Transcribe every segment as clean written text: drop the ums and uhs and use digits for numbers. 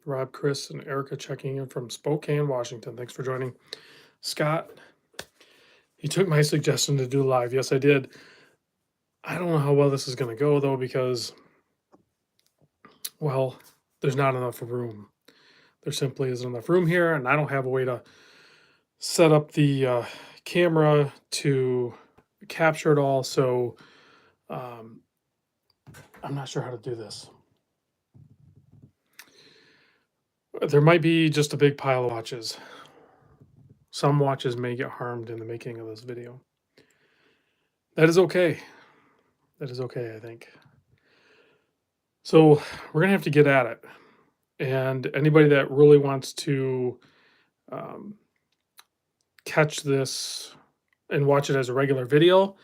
Rob, Chris, and Erica checking in from Spokane, Washington. Thanks for joining. Scott, he took my suggestion to do live. Yes, I did. I don't know how well this is going to go, though, because, well, there's not enough room. There simply isn't enough room here, and I don't have a way to set up the camera to capture it all, so I'm not sure how to do this. There might be just a big pile of watches. Some watches may get harmed in the making of this video. That is okay. That is okay, I think. So we're gonna have to get at it. And anybody that really wants to um, catch this and watch it as a regular video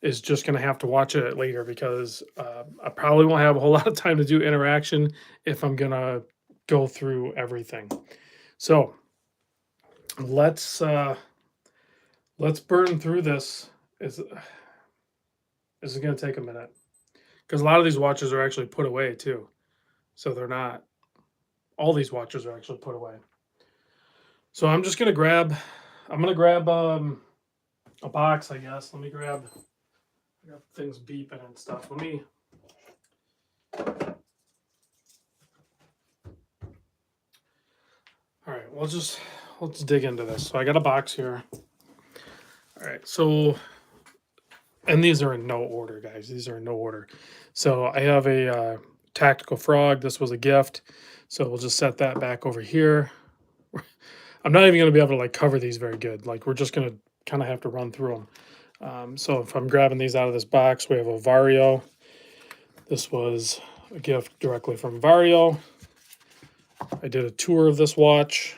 is just gonna have to watch it later because I probably won't have a whole lot of time to do interaction if I'm gonna go through everything. So let's burn through this. This is gonna take a minute because a lot of these watches are actually put away too, so they're not. All these watches are actually put away. So I'm just gonna grab. I'm gonna grab a box, I guess. Let me grab. I got things beeping and stuff. Let me. All right. Let's dig into this. So I got a box here. All right. So, and these are in no order, guys. These are in no order. So I have a tactical frog. This was a gift. So we'll just set that back over here. I'm not even going to be able to like cover these very good. Like we're just going to kind of have to run through them. So if I'm grabbing these out of this box, we have a Vario. This was a gift directly from Vario. I did a tour of this watch.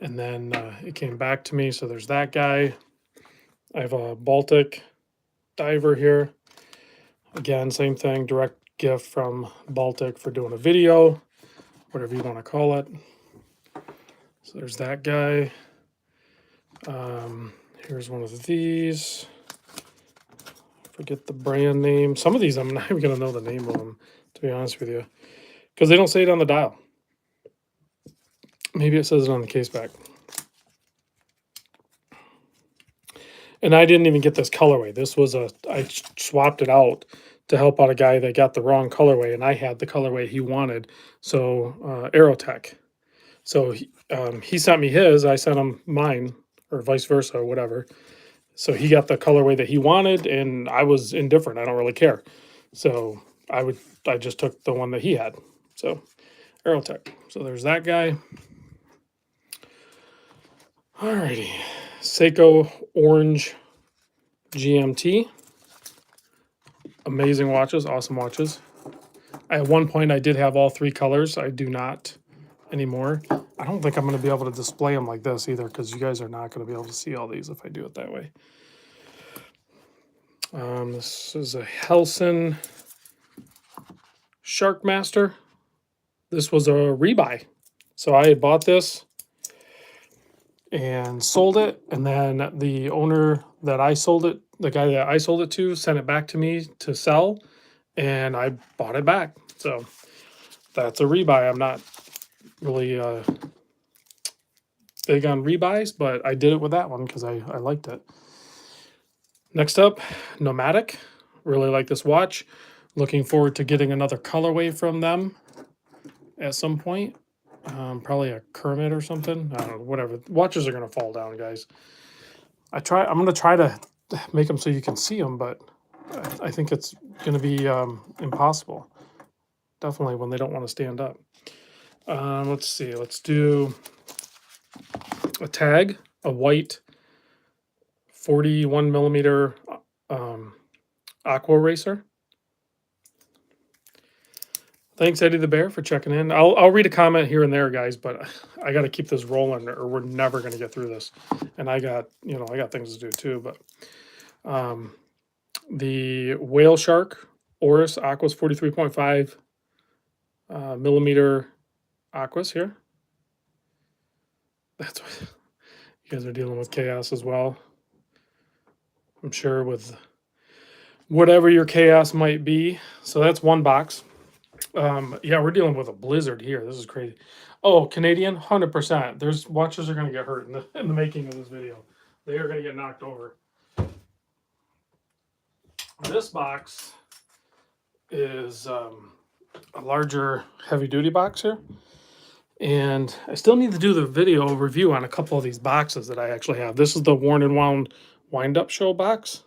And then it came back to me. So there's that guy. I have a Baltic diver here. Again, same thing, direct gift from Baltic for doing a video, whatever you want to call it. So there's that guy. Here's one of these. Forget the brand name. Some of these I'm not even going to know the name of them, to be honest with you, because they don't say it on the dial. Maybe it says it on the case back. And I didn't even get this colorway. This was I swapped it out to help out a guy that got the wrong colorway, and I had the colorway he wanted. So Aerotech. So he sent me his, I sent him mine, or vice versa, or whatever. So he got the colorway that he wanted, and I was indifferent. I don't really care. So I just took the one that he had. So Aerotech. So there's that guy. Alrighty. Seiko Orange GMT. Amazing watches, awesome watches. At one point I did have all three colors. I do not anymore. I don't think I'm going to be able to display them like this either because you guys are not going to be able to see all these if I do it that way. This is a Helson Sharkmaster. This was a rebuy. So I had bought this and sold it, and then the owner that I sold it, the guy that I sold it to, sent it back to me to sell, and I bought it back. So that's a rebuy. I'm not really big on rebuys, but I did it with that one because I liked it. Next up, Nomadic. Really like this watch. Looking forward to getting another colorway from them at some point. Probably a Kermit or something. I don't know, whatever. Watches are going to fall down, guys. I'm going to try to make them so you can see them, but I think it's going to be impossible. Definitely when they don't want to stand up. Let's see. Let's do a tag, a white 41 millimeter Aqua Racer. Thanks, Eddie the Bear, for checking in. I'll read a comment here and there, guys, but I got to keep this rolling, or we're never going to get through this. And I got things to do too. But the Whale Shark Oris Aquas 43.5 millimeter Aquas here. That's what you guys are dealing with chaos as well. I'm sure with whatever your chaos might be. So that's one box. Yeah, we're dealing with a blizzard here. This is crazy. Oh, Canadian, 100%. There's watches are going to get hurt in the making of this video. They are going to get knocked over. This box is a larger heavy duty box here. And I still need to do the video review on a couple of these boxes that I actually have. This is the Worn and Wound Wind Up Show box,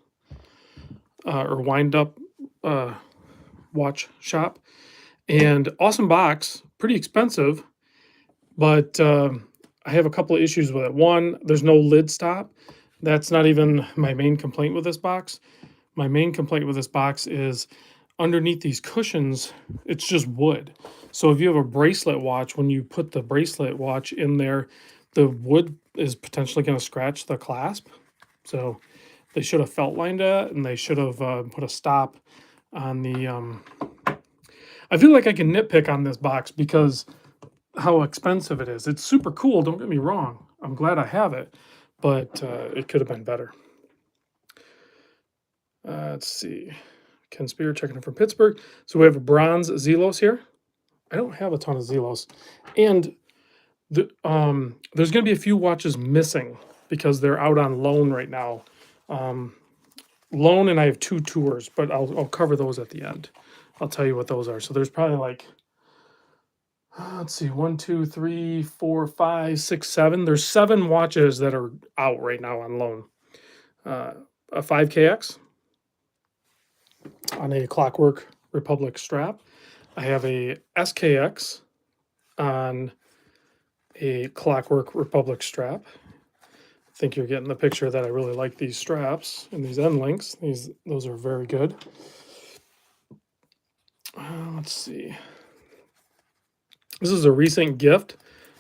or Wind Up watch shop. And awesome box, pretty expensive, but I have a couple of issues with it. One, there's no lid stop. That's not even my main complaint with this box. My main complaint with this box is underneath these cushions, it's just wood. So if you have a bracelet watch, when you put the bracelet watch in there, the wood is potentially going to scratch the clasp. So they should have felt lined it, and they should have put a stop on the... I feel like I can nitpick on this box because how expensive it is. It's super cool, don't get me wrong. I'm glad I have it, but it could have been better. Let's see. Ken Spear checking in from Pittsburgh. So we have a bronze Zelos here. I don't have a ton of Zelos. And there's going to be a few watches missing because they're out on loan right now. Loan, and I have 2 tours, but I'll cover those at the end. I'll tell you what those are. So there's probably like, let's see, 1, 2, 3, 4, 5, 6, 7. There's 7 watches that are out right now on loan. A 5KX on a Clockwork Republic strap. I have a SKX on a Clockwork Republic strap. I think you're getting the picture that I really like these straps and these end links. Those are very good. Let's see. This is a recent gift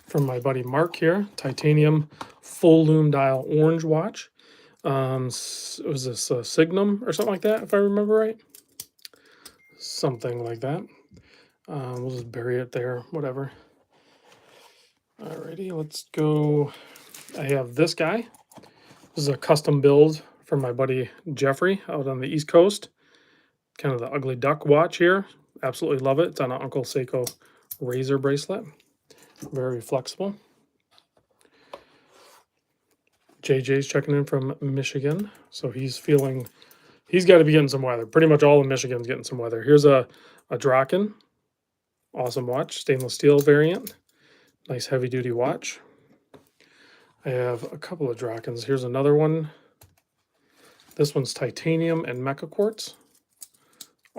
from my buddy Mark here. Titanium full lume dial orange watch. Was this a Signum or something like that, if I remember right? Something like that. We'll just bury it there, whatever. Alrighty, let's go. I have this guy. This is a custom build from my buddy Jeffrey out on the East Coast. Kind of the ugly duck watch here. Absolutely love it. It's on an Uncle Seiko razor bracelet. Very flexible. JJ's checking in from Michigan. So he's got to be getting some weather. Pretty much all of Michigan's getting some weather. Here's a Draken. Awesome watch. Stainless steel variant. Nice heavy duty watch. I have a couple of Drakens. Here's another one. This one's titanium and mecha quartz.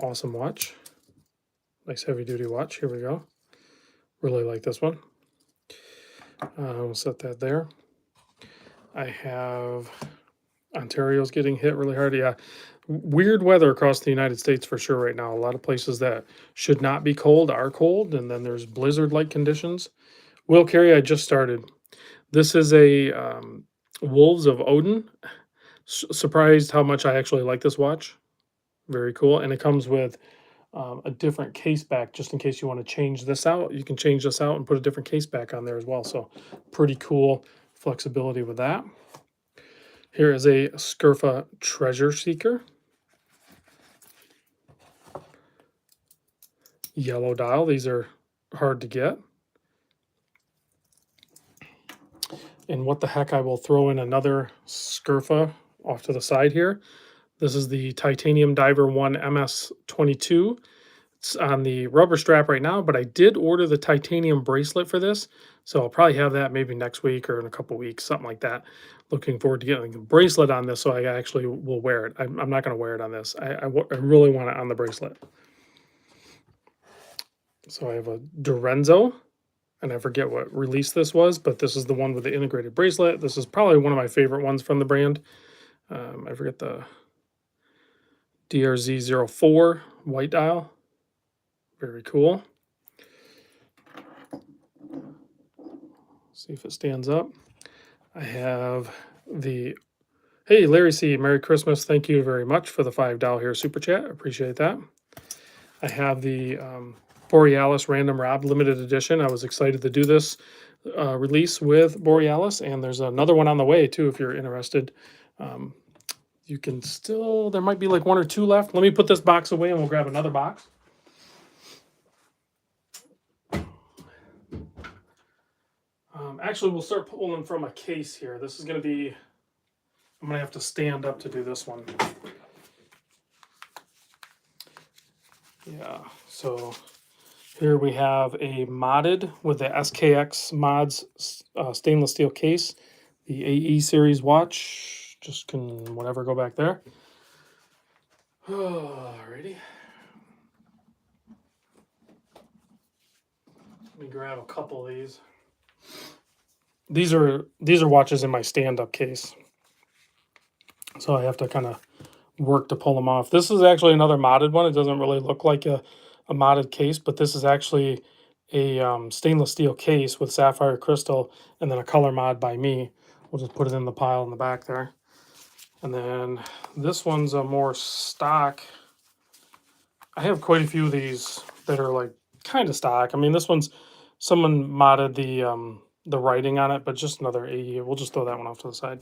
Awesome watch. Nice heavy duty watch. Here we go. Really like this one. We'll set that there. I have Ontario's getting hit really hard. Yeah, weird weather across the United States for sure right now. A lot of places that should not be cold are cold, and then there's blizzard-like conditions. Will Carey, I just started. This is a Wolves of Odin. Surprised how much I actually like this watch. Very cool. And it comes with a different case back just in case you want to change this out. You can change this out and put a different case back on there as well. So pretty cool flexibility with that. Here is a Scurfa Treasure Seeker. Yellow dial. These are hard to get. And what the heck, I will throw in another Scurfa off to the side here. This is the Titanium Diver 1 MS22. It's on the rubber strap right now, but I did order the titanium bracelet for this, so I'll probably have that maybe next week or in a couple weeks, something like that. Looking forward to getting the bracelet on this, so I actually will wear it. I'm not going to wear it on this. I really want it on the bracelet. So I have a Dorenzo, and I forget what release this was, but this is the one with the integrated bracelet. This is probably one of my favorite ones from the brand. I forget the DRZ04 white dial. Very cool. See if it stands up. I have the, hey, Larry C., Merry Christmas. Thank you very much for the $5 here super chat. Appreciate that. I have the Borealis Random Rob limited edition. I was excited to do this release with Borealis, and there's another one on the way too if you're interested. You can still, there might be like 1 or 2 left. Let me put this box away and we'll grab another box. Actually, we'll start pulling from a case here. This is going to be, I'm going to have to stand up to do this one. Yeah, so here we have a modded with the SKX mods stainless steel case, the AE series watch. Just can whatever go back there. Alrighty. Let me grab a couple of these. These are watches in my stand-up case, so I have to kind of work to pull them off. This is actually another modded one. It doesn't really look like a modded case, but this is actually a stainless steel case with sapphire crystal and then a color mod by me. We'll just put it in the pile in the back there. And then this one's a more stock. I have quite a few of these that are like kind of stock. I mean, this one's, someone modded the writing on it, but just another AE. We'll just throw that one off to the side.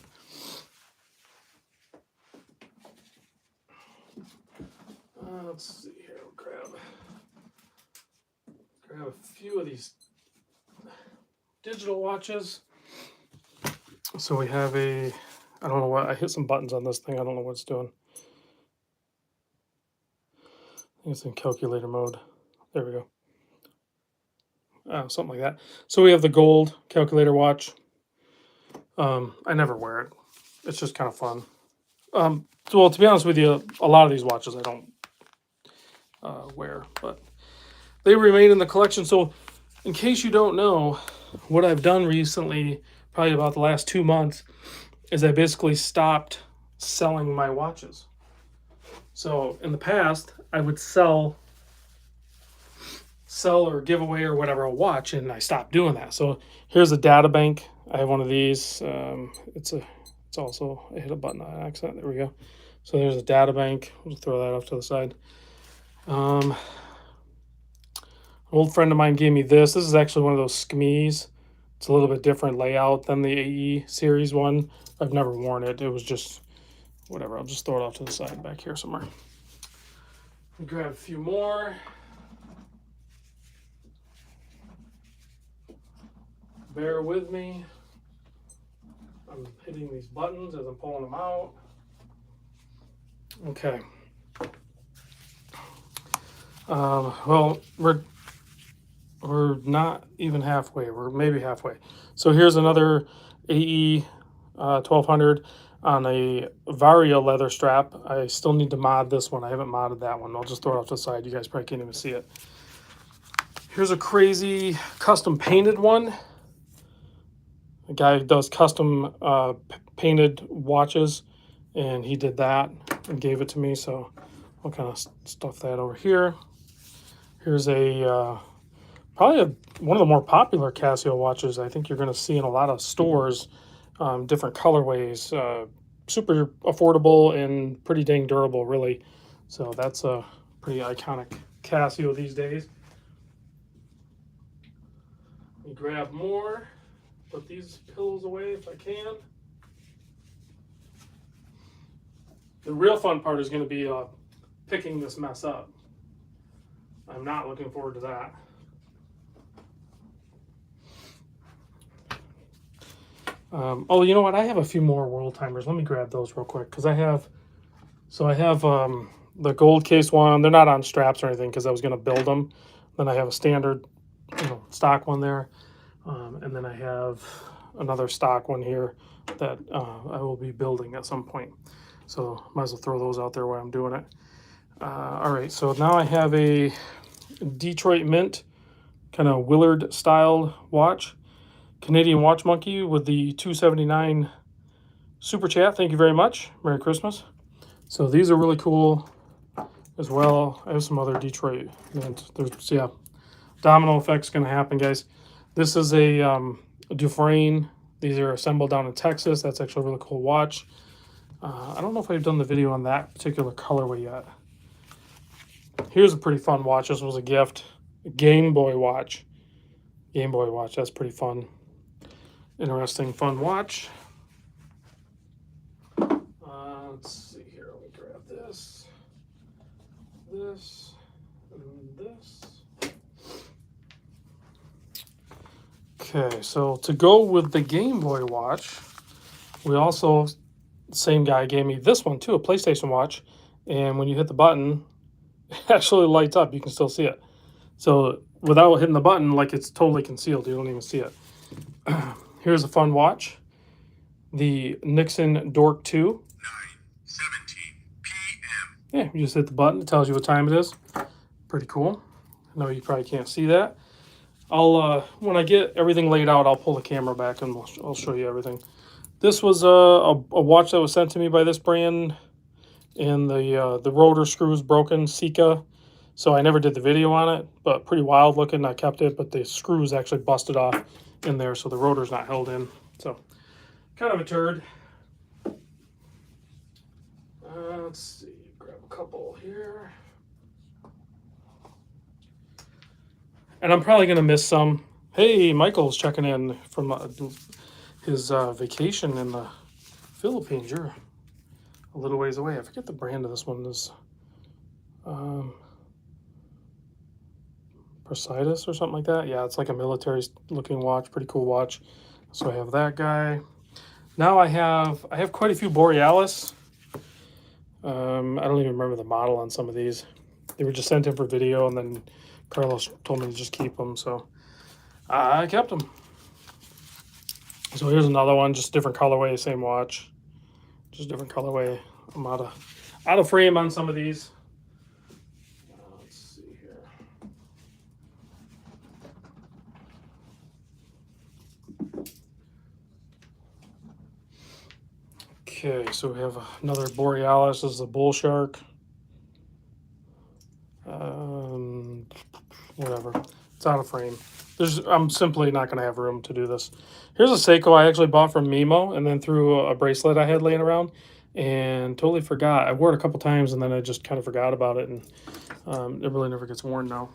Let's see here. We'll grab a few of these digital watches. So we have a, I don't know what, I hit some buttons on this thing. I don't know what it's doing. I think it's in calculator mode. There we go. Something like that. So we have the gold calculator watch. I never wear it. It's just kind of fun. So, well, to be honest with you, a lot of these watches I don't wear, but they remain in the collection. So in case you don't know, what I've done recently, probably about the last 2 months, is I basically stopped selling my watches. So in the past, I would sell or give away or whatever a watch, and I stopped doing that. So here's a data bank. I have one of these. It's also, I hit a button on accident. There we go. So there's a data bank. We'll throw that off to the side. An old friend of mine gave me this. This is actually one of those SKMEs. It's a little bit different layout than the AE series one. I've never worn it. It was just whatever. I'll just throw it off to the side back here somewhere. Grab a few more. Bear with me. I'm hitting these buttons as I'm pulling them out. Okay. Well, we're not even halfway. We're maybe halfway. So here's another AE 1200 on a Varia leather strap. I still need to mod this one. I haven't modded that one. I'll just throw it off to the side. You guys probably can't even see it. Here's a crazy custom painted one. A guy who does custom painted watches, and he did that and gave it to me. So I'll kind of stuff that over here. Here's a probably one of the more popular Casio watches. I think you're going to see in a lot of stores, different colorways, super affordable and pretty dang durable, really. So that's a pretty iconic Casio these days. Let me grab more. Put these pillows away if I can. The real fun part is going to be picking this mess up. I'm not looking forward to that. Oh, you know what? I have a few more world timers. Let me grab those real quick because I have the gold case one. They're not on straps or anything because I was going to build them. Then I have a standard, stock one there. And then I have another stock one here that I will be building at some point. So might as well throw those out there while I'm doing it. All right, so now I have a Detroit Mint kind of Willard style watch. Canadian Watch Monkey with the 279 super chat. Thank you very much. Merry Christmas. So these are really cool as well. I have some other Detroit Mint. There's, yeah, domino effect's going to happen, guys. This is a Dufresne. These are assembled down in Texas. That's actually a really cool watch. I don't know if I've done the video on that particular colorway yet. Here's a pretty fun watch. This was a gift. A Game Boy watch. Game Boy watch. That's pretty fun. Interesting, fun watch. Let's see here. Let me grab this. This. And this. Okay, so to go with the Game Boy watch, we also, the same guy gave me this one too, a PlayStation watch. And when you hit the button, it actually lights up. You can still see it. So without hitting the button, like it's totally concealed. You don't even see it. Here's a fun watch. The Nixon Dork 2. 9:17 p.m. Yeah, you just hit the button. It tells you what time it is. Pretty cool. I know you probably can't see that. I'll when I get everything laid out, I'll pull the camera back and I'll show you everything. This was a watch that was sent to me by this brand, and the rotor screw is broken, Sika. So I never did the video on it, but pretty wild looking. I kept it, but the screw is actually busted off in there, so the rotor's not held in. So kind of a turd. Let's see, grab a couple here. And I'm probably going to miss some. Hey, Michael's checking in from his vacation in the Philippines. You're a little ways away. I forget the brand of this one. Is Presidus or something like that. Yeah, it's like a military looking watch. Pretty cool watch. So I have that guy. Now I have quite a few Borealis. I don't even remember the model on some of these. They were just sent in for video, and then Carlos told me to just keep them, so I kept them. So here's another one, just different colorway, same watch, just different colorway. I'm out of frame on some of these. Let's see here. Okay, so we have another Borealis. This is a bull shark. Whatever. It's out of frame. I'm simply not going to have room to do this. Here's a Seiko I actually bought from Mimo, and then through a bracelet I had laying around, and totally forgot. I wore it a couple times, and then I just kind of forgot about it, and it really never gets worn now.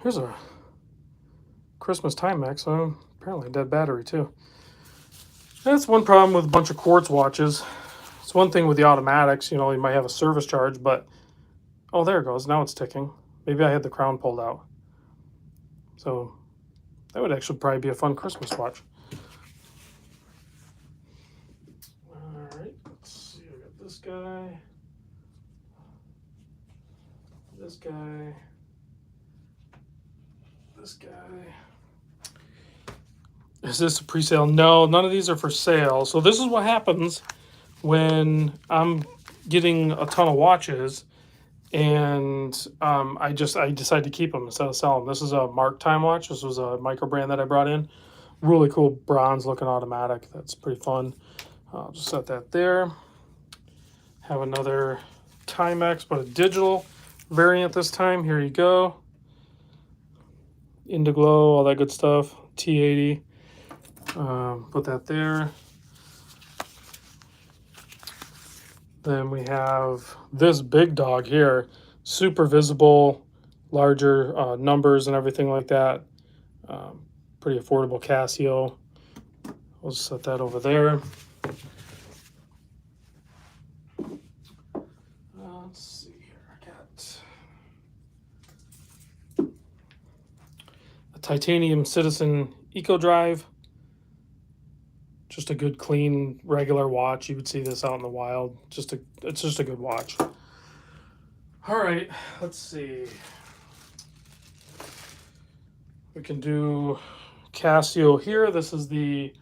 Here's a Christmas Timex. Apparently a dead battery too. That's one problem with a bunch of quartz watches. It's one thing with the automatics, you might have a service charge, but oh, there it goes. Now it's ticking. Maybe I had the crown pulled out. So that would actually probably be a fun Christmas watch. All right, let's see. I got this guy. This guy. This guy. Is this a pre-sale? No, none of these are for sale. So this is what happens when I'm getting a ton of watches, and I decided to keep them instead of sell them. This is a Mark time watch. This was a Microbrand that I brought in. Really cool bronze looking automatic. That's pretty fun. I'll just set that there. Have another Timex, but a digital variant this time. Here you go. Indiglow, all that good stuff. T80. Put that there. Then we have this big dog here, super visible, larger numbers and everything like that. Pretty affordable Casio. We'll just set that over there. Let's see here. I got a titanium Citizen Eco Drive. Just a good, clean, regular watch. You would see this out in the wild. It's just a good watch. All right, let's see. We can do Casio here. This is the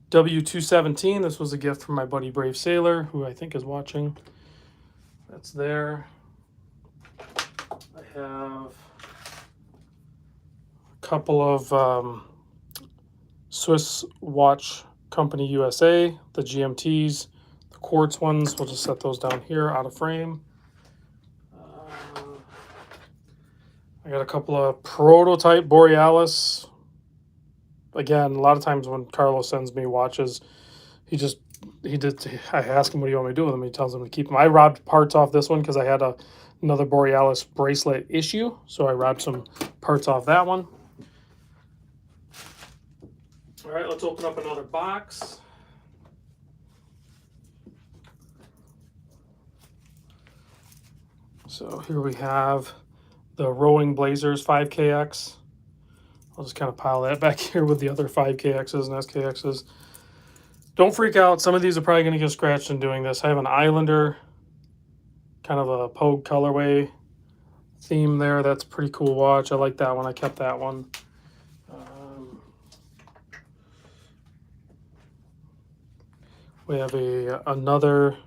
W217. This was a gift from my buddy Brave Sailor, who I think is watching. That's there. I have a couple of Swiss watch Company USA, the GMTs, the quartz ones. We'll just set those down here out of frame. I got a couple of prototype Borealis. Again, a lot of times when Carlos sends me watches, I ask him, what do you want me to do with them? He tells them to keep them. I robbed parts off this one because I had another Borealis bracelet issue, so I robbed some parts off that one. All right, let's open up another box. So here we have the Rowing Blazers 5KX. I'll just kind of pile that back here with the other 5KXs and SKXs. Don't freak out. Some of these are probably going to get scratched in doing this. I have an Islander, kind of a Pogue colorway theme there. That's a pretty cool watch. I like that one. I kept that one. We have another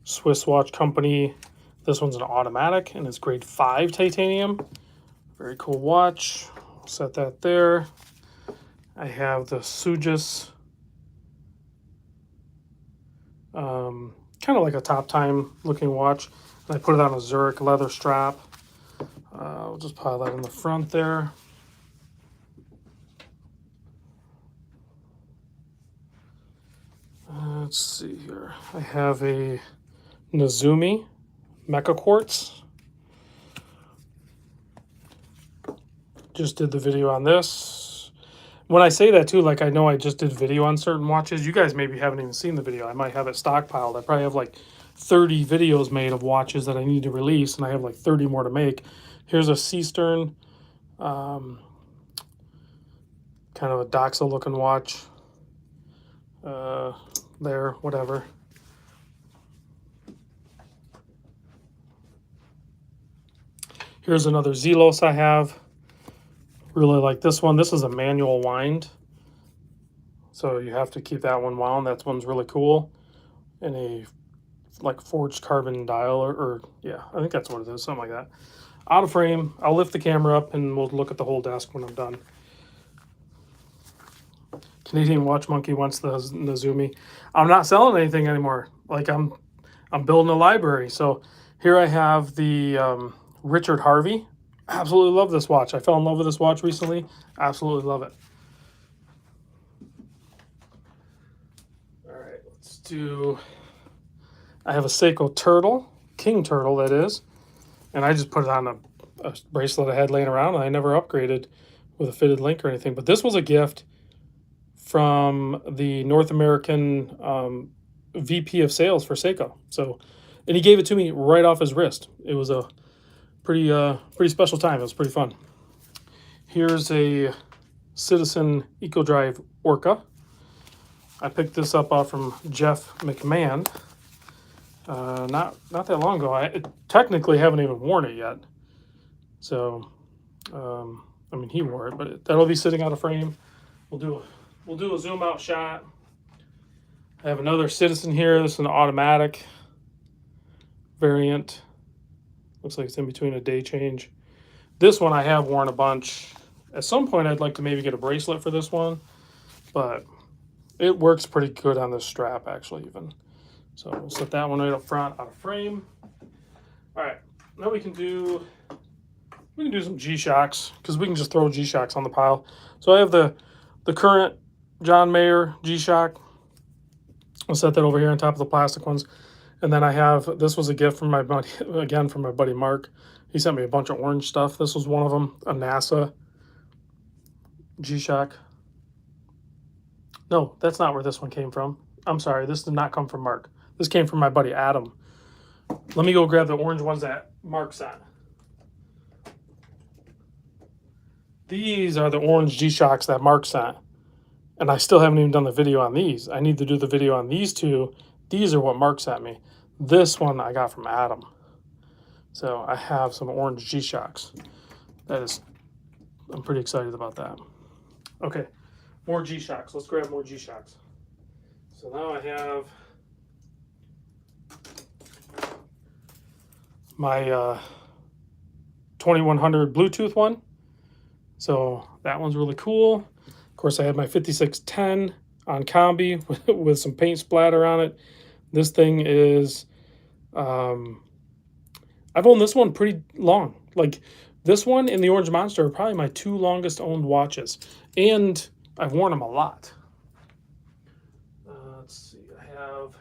Swiss watch company. This one's an automatic, and it's grade 5 titanium. Very cool watch. I'll set that there. I have the Sugis, kind of like a Top Time looking watch. And I put it on a Zurich leather strap. I'll just pile that in the front there. Let's see here. I have a Nezumi Mecha Quartz. Just did the video on this. When I say that too, like I know I just did video on certain watches. You guys maybe haven't even seen the video. I might have it stockpiled. I probably have like 30 videos made of watches that I need to release, and I have like 30 more to make. Here's a Seastern, kind of a Doxa looking watch. There, whatever. Here's another Zelos I have. Really like this one. This is a manual wind, so you have to keep that one wound. That one's really cool. And a like forged carbon dial, or yeah, I think that's what it is, something like that. Out of frame. I'll lift the camera up and we'll look at the whole desk when I'm done. Canadian Watch Monkey wants the Nezumi. I'm not selling anything anymore. Like I'm building a library. So here I have the Richard Harvey. Absolutely love this watch. I fell in love with this watch recently. Absolutely love it. All right, let's do. I have a Seiko Turtle, King Turtle that is, and I just put it on a bracelet I had laying around, and I never upgraded with a fitted link or anything. But this was a gift from the North American VP of sales for Seiko. So, and he gave it to me right off his wrist. It was a pretty special time. It was pretty fun. Here's a Citizen EcoDrive Orca. I picked this up off from Jeff McMahon. Not that long ago. I technically haven't even worn it yet. So, I mean, he wore it, but that'll be sitting out of frame. We'll do a zoom out shot. I have another Citizen here. This is an automatic variant. Looks like it's in between a day change. This one I have worn a bunch. At some point, I'd like to maybe get a bracelet for this one, but it works pretty good on this strap, actually, even. So we'll set that one right up front, out of frame. All right, now we can do some G-Shocks, because we can just throw G-Shocks on the pile. So I have the current John Mayer G-Shock. I'll set that over here on top of the plastic ones. And then I have, this was a gift from my buddy, again, from my buddy Mark. He sent me a bunch of orange stuff. This was one of them, a NASA G-Shock. No, that's not where this one came from. I'm sorry, this did not come from Mark. This came from my buddy Adam. Let me go grab the orange ones that Mark sent. These are the orange G-Shocks that Mark sent. And I still haven't even done the video on these. I need to do the video on these two. These are what Mark sent me. This one I got from Adam. So I have some orange G-Shocks. I'm pretty excited about that. Okay, more G-Shocks. Let's grab more G-Shocks. So now I have my 2100 Bluetooth one. So that one's really cool. Of course, I have my 5610 on combi with some paint splatter on it. This thing is, I've owned this one pretty long. Like this one and the Orange Monster are probably my two longest owned watches. And I've worn them a lot. Let's see, I have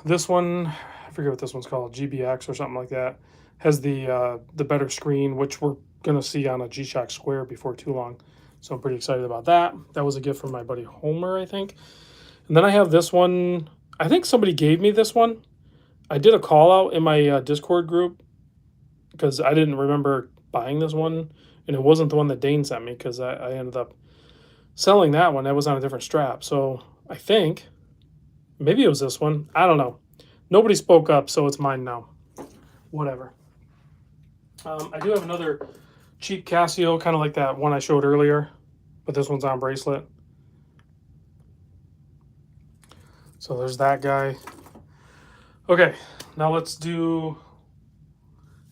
this one, I forget what this one's called, GBX or something like that. Has the better screen, which we're gonna see on a G-Shock Square before too long. So I'm pretty excited about that. That was a gift from my buddy Homer, I think. And then I have this one. I think somebody gave me this one. I did a call out in my Discord group because I didn't remember buying this one, and it wasn't the one that Dane sent me because I ended up selling that one. That was on a different strap. So I think maybe it was this one. I don't know. Nobody spoke up, so it's mine now. Whatever. I do have another cheap Casio, kind of like that one I showed earlier, but this one's on bracelet. So there's that guy. Okay, now let's do.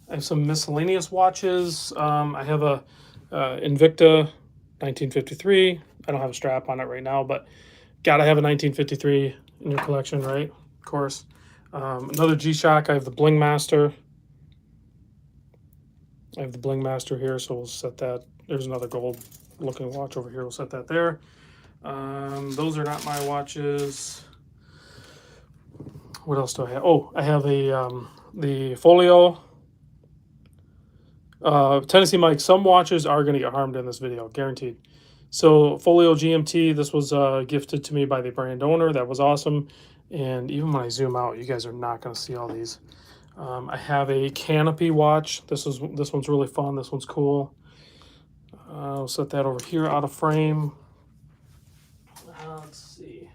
I have some miscellaneous watches. I have a Invicta 1953. I don't have a strap on it right now, but gotta have a 1953 in your collection, right? Of course. Another G-Shock. I have the Bling Master. I have the Bling Master here, so we'll set that. There's another gold looking watch over here. We'll set that there. Those are not my watches. What else do I have? Oh, I have a the Folio. Tennessee Mike, some watches are going to get harmed in this video, guaranteed. So Folio GMT, this was gifted to me by the brand owner. That was awesome. And even when I zoom out, you guys are not going to see all these. I have a Canopy watch. This one's really fun. This one's cool. I'll set that over here out of frame. Let's see.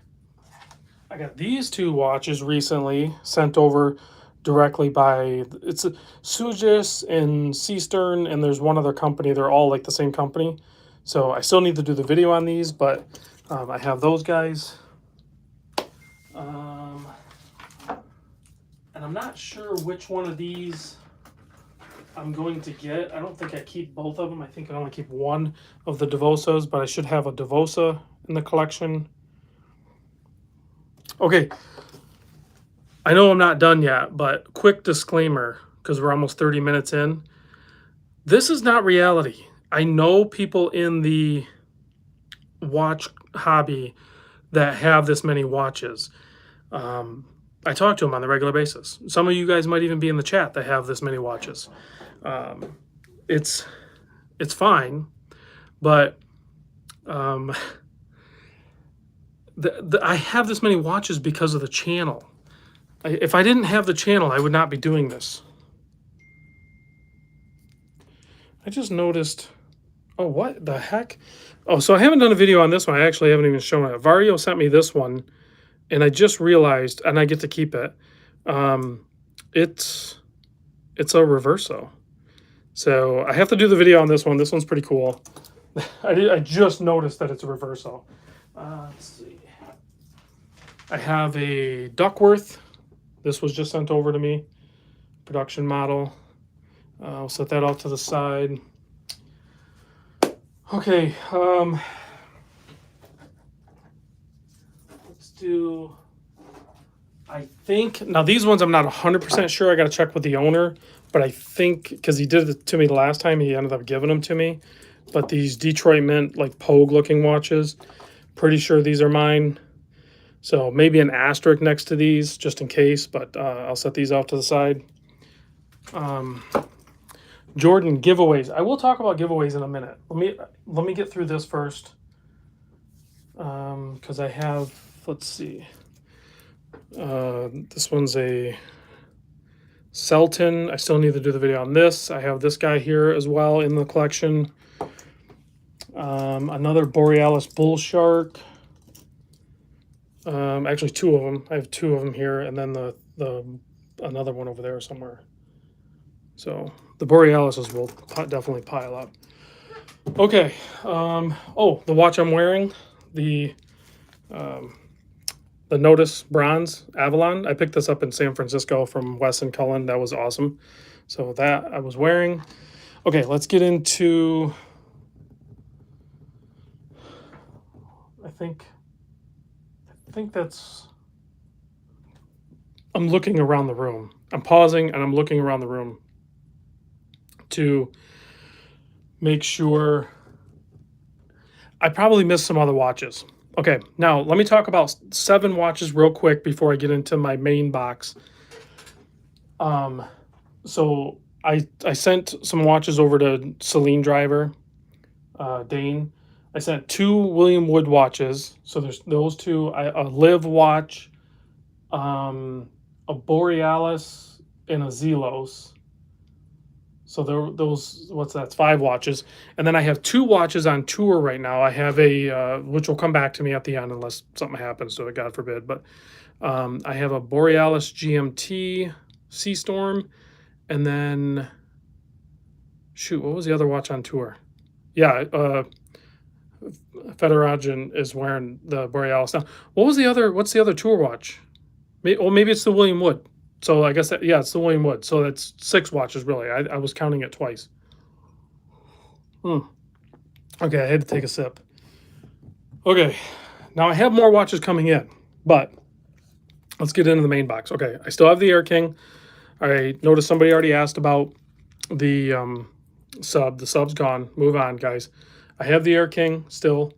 I got these two watches recently sent over directly by, it's Sugis and Seastern, and there's one other company. They're all like the same company. So I still need to do the video on these, but I have those guys. And I'm not sure which one of these I'm going to get. I don't think I keep both of them. I think I only keep one of the Devosas, but I should have a Devosa in the collection. Okay, I know I'm not done yet, but quick disclaimer, because we're almost 30 minutes in. This is not reality. I know people in the watch hobby that have this many watches. I talk to them on a regular basis. Some of you guys might even be in the chat that have this many watches. It's fine, but I have this many watches because of the channel. If I didn't have the channel, I would not be doing this. I just noticed. Oh, what the heck? Oh, so I haven't done a video on this one. I actually haven't even shown it. Vario sent me this one, and I just realized, and I get to keep it. It's a Reverso. So I have to do the video on this one. This one's pretty cool. I just noticed that it's a Reverso. Let's see. I have a Duckworth. This was just sent over to me. Production model. I'll set that off to the side. Okay. Let's do... I think... Now, these ones I'm not 100% sure. I got to check with the owner. But I think... Because he did it to me the last time. He ended up giving them to me. But these Detroit Mint, like Pogue-looking watches. Pretty sure these are mine. So maybe an asterisk next to these, just in case. But I'll set these off to the side. Jordan giveaways. I will talk about giveaways in a minute. Let me get through this first. Because I have, let's see. This one's a Selton. I still need to do the video on this. I have this guy here as well in the collection. Another Borealis Bull Shark. Actually, two of them. I have two of them here, and then the another one over there somewhere. So the Borealises will definitely pile up. Okay. Oh, the watch I'm wearing, the Notice Bronze Avalon. I picked this up in San Francisco from Wes and Cullen. That was awesome. So that I was wearing. Okay, let's get into... I think that's... I'm looking around the room. I'm pausing and I'm looking around the room to make sure. I probably missed some other watches. Okay, now let me talk about 7 watches real quick before I get into my main box. So I sent some watches over to Celine Driver, Dane. I sent 2 William Wood watches. So there's those 2. A Liv watch, a Borealis, and a Zelos. So those, what's that? It's 5 watches, and then I have 2 watches on tour right now. I have a which will come back to me at the end unless something happens to it, God forbid. But I have a Borealis GMT Sea Storm, and then shoot, what was the other watch on tour? Yeah, Federagen is wearing the Borealis now. What was the other? What's the other tour watch? Maybe it's the William Wood. So I guess that, yeah, it's the William Wood. So that's 6 watches really. I was counting it twice. Okay, I had to take a sip. Okay, now I have more watches coming in, but let's get into the main box. Okay, I still have the Air King. I noticed somebody already asked about the sub. The sub's gone. Move on, guys. I have the Air King still,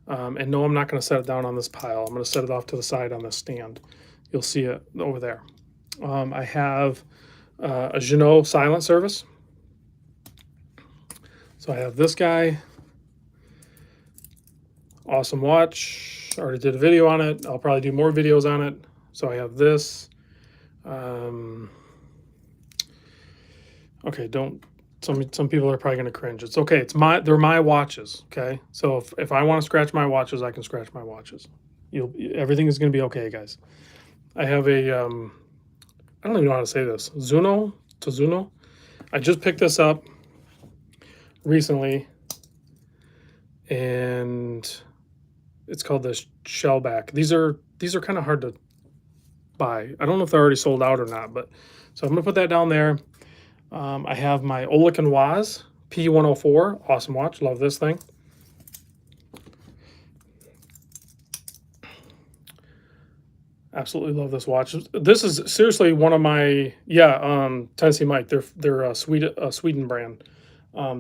and no, I'm not going to set it down on this pile. I'm going to set it off to the side on this stand. You'll see it over there. I have a Jeanneau silent service. So I have this guy. Awesome watch. Already did a video on it. I'll probably do more videos on it. So I have this. Okay, don't. Some people are probably going to cringe. It's okay. They're my watches. Okay, so if I want to scratch my watches, I can scratch my watches. Everything is going to be okay, guys. I have a I don't even know how to say this. Zuno. I just picked this up recently, and it's called the Shellback. These are kind of hard to buy. I don't know if they're already sold out or not, but so I'm gonna put that down there. I have my Olich and Waz P104. Awesome watch. Love this thing. Absolutely love this watch. This is seriously one of my Tennessee Mike. They're a Sweden brand.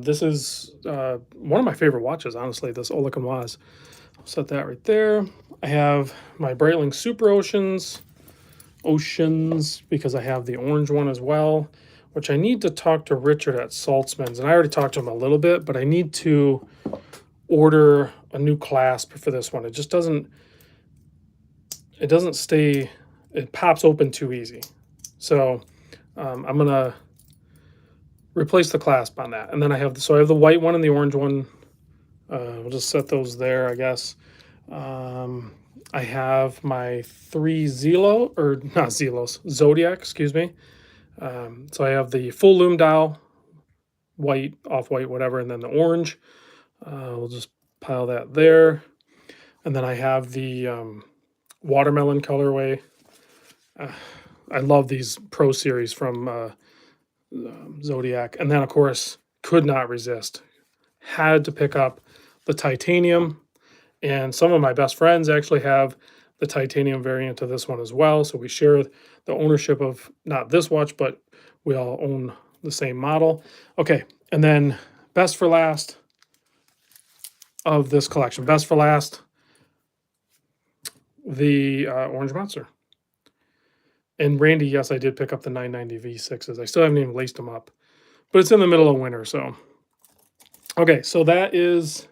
This is one of my favorite watches, honestly. This Olich and Waz. I'll set that right there. I have my Breitling Super Oceans because I have the orange one as well, which I need to talk to Richard at Saltzman's, and I already talked to him a little bit, but I need to order a new clasp for this one. It just doesn't stay, it pops open too easy. So I'm gonna replace the clasp on that, and then I have the white one and the orange one. We'll just set those there, I guess. I have my 3 Zodiac, excuse me. So I have the full lume dial, white, off-white, whatever, and then the orange. We'll just pile that there. And then I have the watermelon colorway. I love these Pro Series from Zodiac. And then, of course, could not resist. Had to pick up the titanium. And some of my best friends actually have the titanium variant of this one as well. So we share the ownership of not this watch, but we all own the same model. Okay, and then best for last of this collection. Best for last, the Orange Monster. And Randy, yes, I did pick up the 990 V6s. I still haven't even laced them up. But it's in the middle of winter, so. Okay, so that is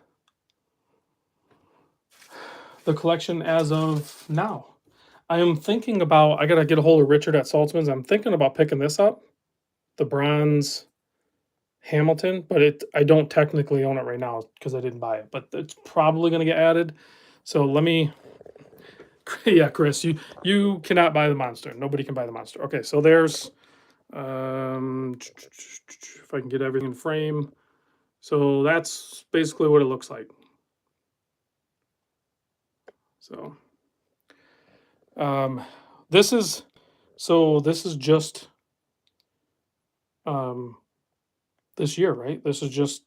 the collection as of now. I am thinking about, I got to get a hold of Richard at Saltzman's. I'm thinking about picking this up, the bronze Hamilton, but I don't technically own it right now because I didn't buy it, but it's probably going to get added. So let me, yeah, Chris, you cannot buy the Monster. Nobody can buy the Monster. Okay, so there's, if I can get everything in frame. So that's basically what it looks like. So, this is just, this year, right? This is just,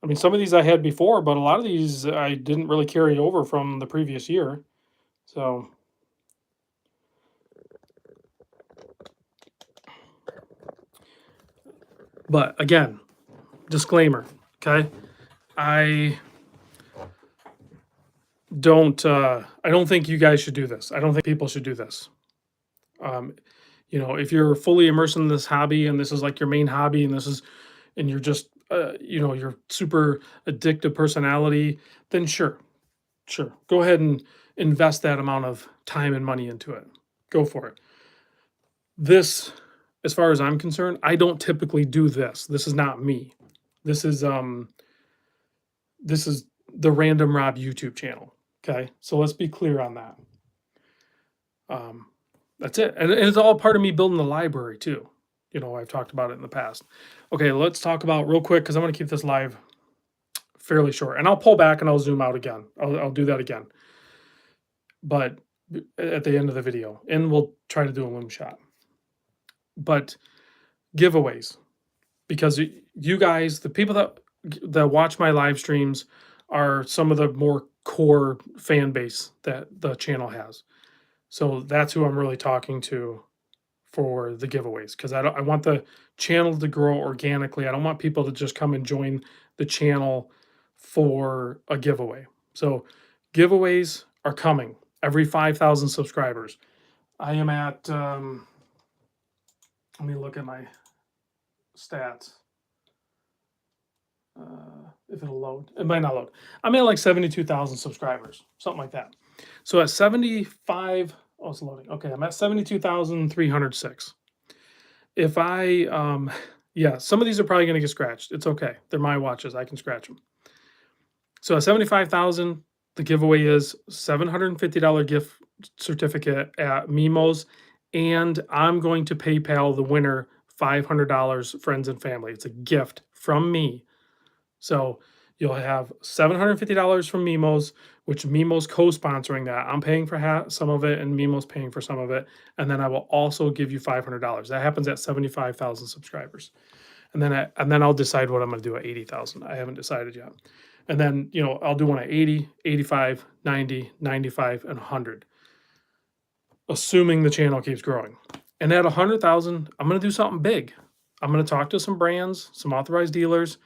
I mean, some of these I had before, but a lot of these I didn't really carry over from the previous year. So, but again, disclaimer, okay? I don't think you guys should do this. I don't think people should do this. If you're fully immersed in this hobby and this is like your main hobby and you're just, you're super addictive personality, then sure. Go ahead and invest that amount of time and money into it. Go for it. This as far as I'm concerned, I don't typically do this. This is not me. This is the Random Rob YouTube channel. Okay, so let's be clear on that. Um, that's it, and it's all part of me building the library too. You know, I've talked about it in the past. Okay, let's talk about real quick because I want to keep this live fairly short, and I'll pull back and I'll zoom out again. I'll do that again, but at the end of the video, and we'll try to do a loom shot. But giveaways, because you guys, the people that watch my live streams, are some of the more core fan base that the channel has. So that's who I'm really talking to for the giveaways, because I want the channel to grow organically. I don't want people to just come and join the channel for a giveaway. So giveaways are coming every 5,000 subscribers. I am at let me look at my stats. If it'll load, it might not load. I'm at like 72,000 subscribers, something like that. So at 75, oh, it's loading. Okay, I'm at 72,306. If I, yeah, some of these are probably going to get scratched. It's okay. They're my watches. I can scratch them. So at 75,000, the giveaway is $750 gift certificate at Mimo's, and I'm going to PayPal the winner $500, friends and family. It's a gift from me. So you'll have $750 from Mimo's, which Mimo's co-sponsoring that. I'm paying for some of it, and Mimo's paying for some of it. And then I will also give you $500. That happens at 75,000 subscribers. And then I'll decide what I'm going to do at 80,000. I haven't decided yet. And then, you know, I'll do one at 80, 85, 90, 95, and 100, assuming the channel keeps growing. And at 100,000, I'm going to do something big. I'm going to talk to some brands, some authorized dealers.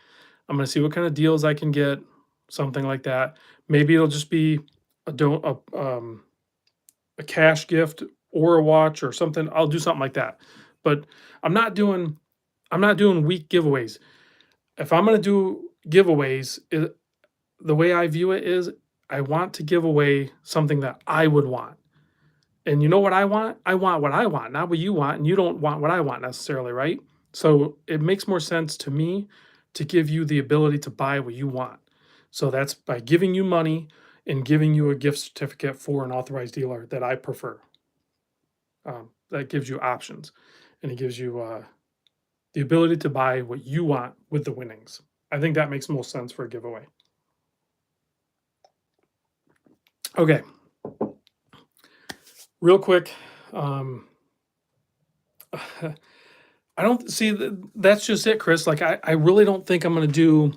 I'm going to see what kind of deals I can get, something like that. Maybe it'll just be a cash gift or a watch or something. I'll do something like that. But I'm not doing weak giveaways. If I'm going to do giveaways, the way I view it is I want to give away something that I would want. And you know what I want? I want what I want, not what you want, and you don't want what I want necessarily, right? So it makes more sense to me to give you the ability to buy what you want. So that's by giving you money and giving you a gift certificate for an authorized dealer that I prefer. That gives you options, and it gives you the ability to buy what you want with the winnings. I think that makes most sense for a giveaway. Okay. Real quick, I don't see that's just it, Chris. Like I really don't think I'm going to do.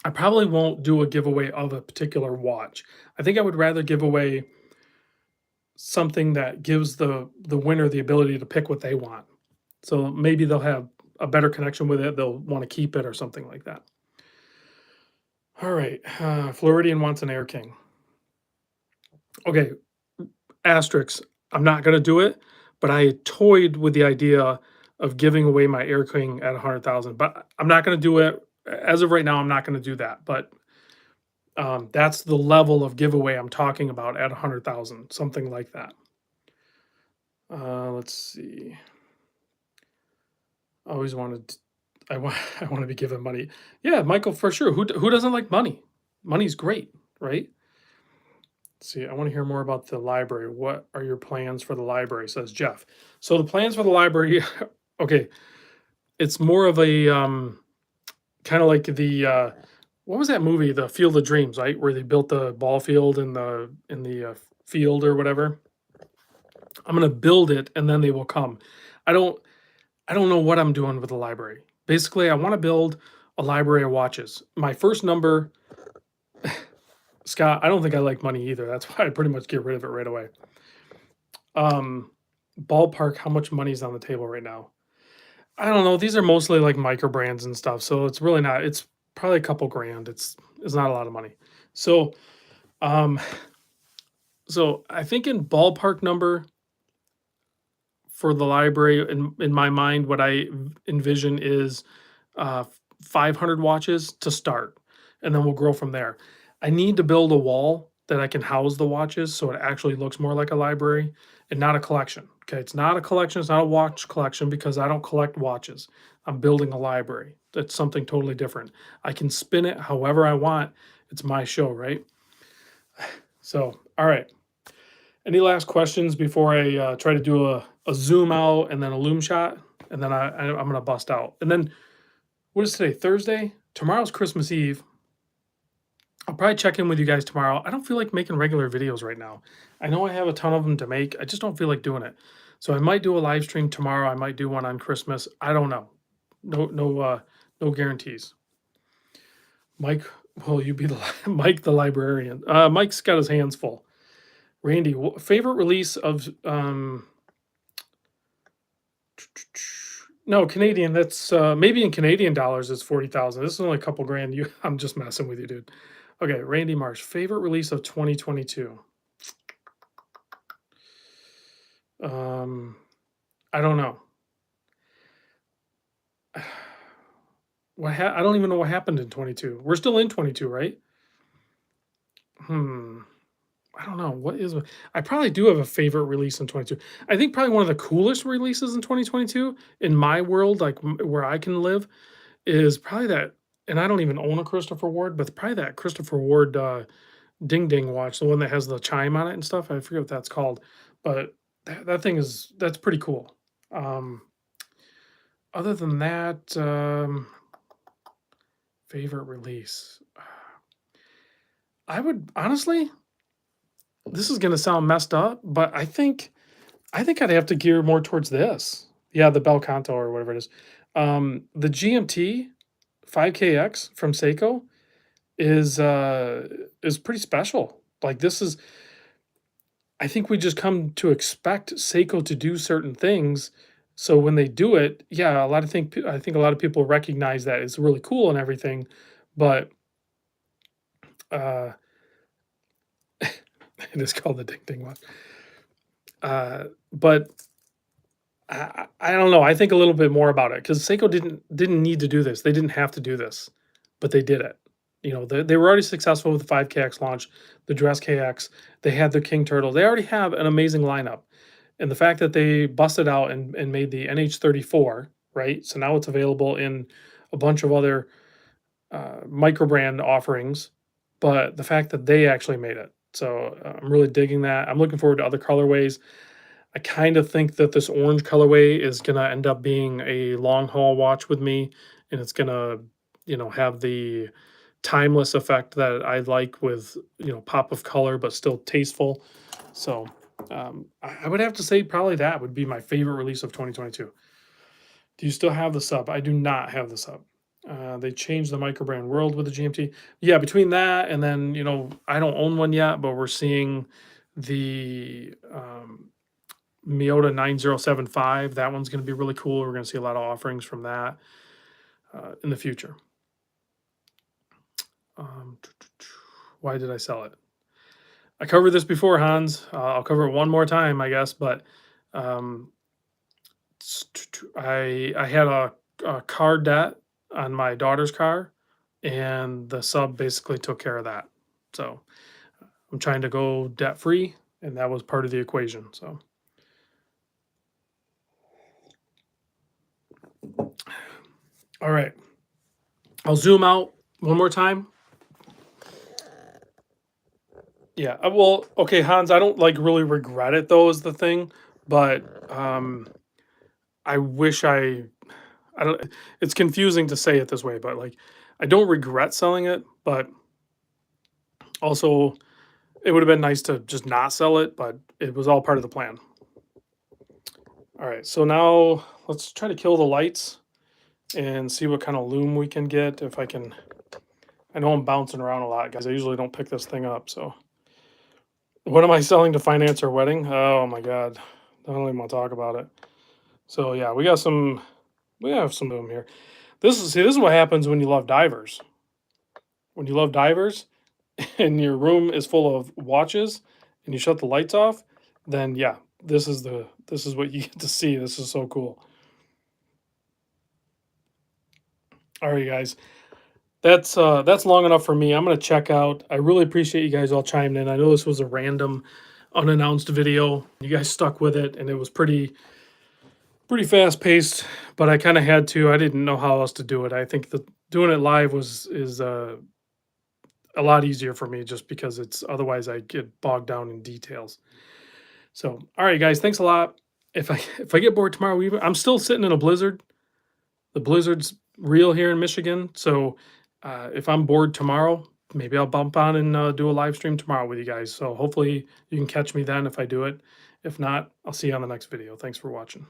I probably won't do a giveaway of a particular watch. I think I would rather give away something that gives the winner the ability to pick what they want. So maybe they'll have a better connection with it. They'll want to keep it or something like that. All right, Floridian wants an Air King. Okay, asterisks. I'm not going to do it, but I toyed with the idea of giving away my Air King at 100,000. But I'm not going to do it as of right now. I'm not going to do that. But that's the level of giveaway I'm talking about at 100,000, something like that. Let's see. I always wanted. I want to be given money. Yeah, Michael, for sure. Who doesn't like money? Money's great, right? Let's see, I want to hear more about the library. What are your plans for the library? Says Jeff. So the plans for the library, okay, it's more of a kind of like the what was that movie, The Field of Dreams, right? Where they built the ball field in the field or whatever. I'm gonna build it and then they will come. I don't know what I'm doing with the library. Basically, I want to build a library of watches. My first number, Scott, I don't think I like money either. That's why I pretty much get rid of it right away. Ballpark, how much money is on the table right now? I don't know. These are mostly like Microbrands and stuff, so it's really not. It's probably a couple grand. It's not a lot of money. So, so I think in ballpark number for the library, in my mind, what I envision is 500 watches to start, and then we'll grow from there. I need to build a wall that I can house the watches so it actually looks more like a library and not a collection, Okay, it's not a collection, it's not a watch collection because I don't collect watches. I'm building a library. That's something totally different. I can spin it however I want. It's my show, right? So, all right. Any last questions before I try to do a zoom out and then a loom shot? And then I'm going to bust out. And then what is today? Thursday? Tomorrow's Christmas Eve. I'll probably check in with you guys tomorrow. I don't feel like making regular videos right now. I know I have a ton of them to make. I just don't feel like doing it. So I might do a live stream tomorrow. I might do one on Christmas. I don't know. No guarantees. Mike, will you be the Mike the librarian? Mike's got his hands full. Randy, favorite release of no Canadian. That's maybe in Canadian dollars it's 40,000. This is only a couple grand. I'm just messing with you, dude. Okay, Randy Marsh, favorite release of 2022. I don't know. I don't even know what happened in 22. We're still in 22, right? I don't know. I probably do have a favorite release in 22. I think probably one of the coolest releases in 2022 in my world, like where I can live, is probably that. And I don't even own a Christopher Ward, but probably that Christopher Ward Ding Ding watch, the one that has the chime on it and stuff. I forget what that's called, but that thing that's pretty cool. Um, Other than that, favorite release. I would honestly, this is gonna sound messed up, but I think I'd have to gear more towards this. Yeah, the Bel Canto or whatever it is. The GMT 5KX from Seiko is pretty special. Like this is I think we just come to expect Seiko to do certain things. So when they do it, yeah, I think a lot of people recognize that it's really cool and everything, but uh it is called the Ding Ding one. But I don't know. I think a little bit more about it because Seiko didn't need to do this. They didn't have to do this, but they did it. You know, they were already successful with the 5KX launch, the Dress KX. They had the King Turtle. They already have an amazing lineup, and the fact that they busted out and made the NH34, right? So now it's available in a bunch of other microbrand offerings, but the fact that they actually made it. So I'm really digging that. I'm looking forward to other colorways. I kind of think that this orange colorway is going to end up being a long haul watch with me, and it's going to, have the timeless effect that I like with, pop of color, but still tasteful. So I would have to say probably that would be my favorite release of 2022. Do you still have the sub? I do not have the sub. They changed the microbrand world with the GMT. Yeah, between that and then, I don't own one yet, but we're seeing the Miyota 9075. That one's going to be really cool. We're going to see a lot of offerings from that in the future. Why did I sell it? I covered this before, Hans. I'll cover it one more time, I guess. But I had a car debt on my daughter's car, and the sub basically took care of that. So I'm trying to go debt free, and that was part of the equation. So. All right. I'll zoom out one more time. Yeah. Well, okay, Hans, I don't like really regret it though is the thing, but I wish I don't it's confusing to say it this way, but like I don't regret selling it, but also it would have been nice to just not sell it, but it was all part of the plan. All right. So now let's try to kill the lights and see what kind of loom we can get if I can. I know I'm bouncing around a lot, guys. I usually don't pick this thing up, so. What am I selling to finance our wedding? Oh my god. I don't even want to talk about it. So yeah, we have some loom here. This is what happens when you love divers. When you love divers and your room is full of watches and you shut the lights off, then yeah, this is what you get to see. This is so cool. All right, guys. That's long enough for me. I'm gonna check out. I really appreciate you guys all chiming in. I know this was a random unannounced video. You guys stuck with it, and it was pretty fast paced, but I kind of had to. I didn't know how else to do it. I think that doing it live is a lot easier for me, just because it's otherwise I get bogged down in details. So, all right, guys, thanks a lot. If I get bored tomorrow, I'm still sitting in a blizzard. The blizzard's real here in Michigan, so if I'm bored tomorrow, maybe I'll bump on and do a live stream tomorrow with you guys. So hopefully you can catch me then if I do it. If not, I'll see you on the next video. Thanks for watching.